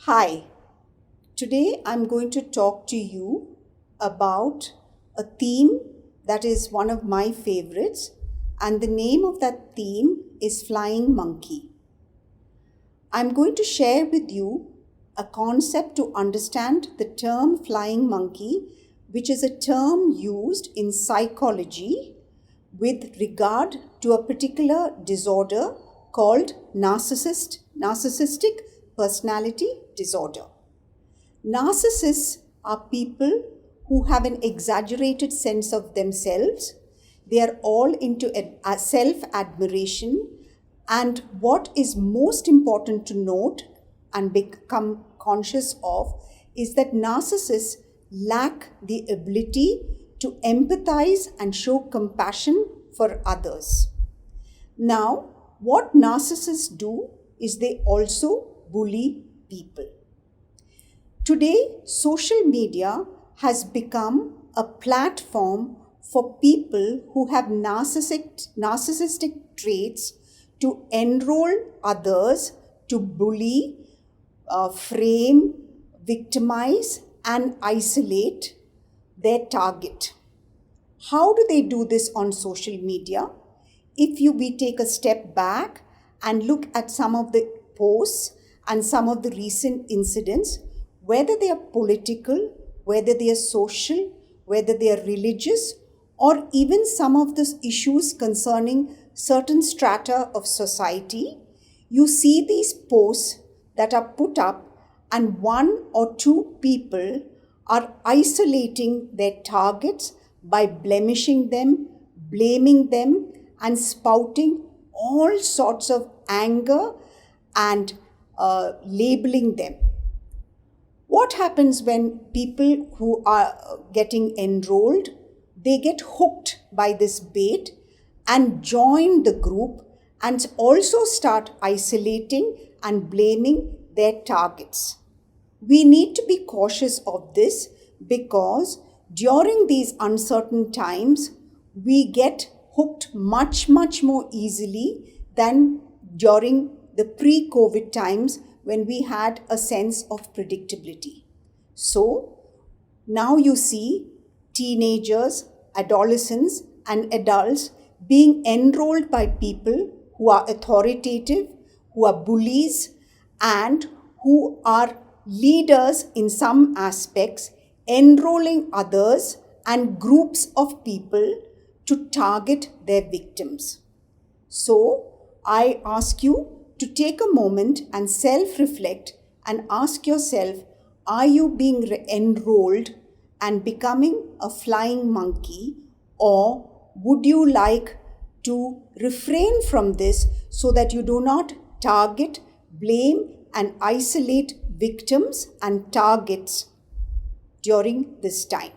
Hi, today I'm going to talk to you about a theme that is one of my favorites, and the name of that theme is Flying Monkey. I'm going to share with you a concept to understand the term flying monkey, which is a term used in psychology with regard to a particular disorder called narcissistic personality disorder. Narcissists are people who have an exaggerated sense of themselves. They are all into self admiration. And what is most important to note and become conscious of is that narcissists lack the ability to empathize and show compassion for others. Now, what narcissists do is they also bully people. Today, social media has become a platform for people who have narcissistic traits to enroll others to bully, frame, victimize, and isolate their target. How do they do this on social media? If we take a step back and look at some of the posts and some of the recent incidents, whether they are political, whether they are social, whether they are religious, or even some of the issues concerning certain strata of society, you see these posts that are put up, and one or two people are isolating their targets by blemishing them, blaming them, and spouting all sorts of anger and labeling them. What happens when people who are getting enrolled, they get hooked by this bait and join the group and also start isolating and blaming their targets. We need to be cautious of this because during these uncertain times, we get hooked much more easily than during the pre-COVID times when we had a sense of predictability. So now you see teenagers, adolescents, and adults being enrolled by people who are authoritative, who are bullies, and who are leaders in some aspects, enrolling others and groups of people to target their victims. So I ask you to take a moment and self-reflect and ask yourself, are you being enrolled and becoming a flying monkey, or would you like to refrain from this so that you do not target, blame, and isolate victims and targets during this time?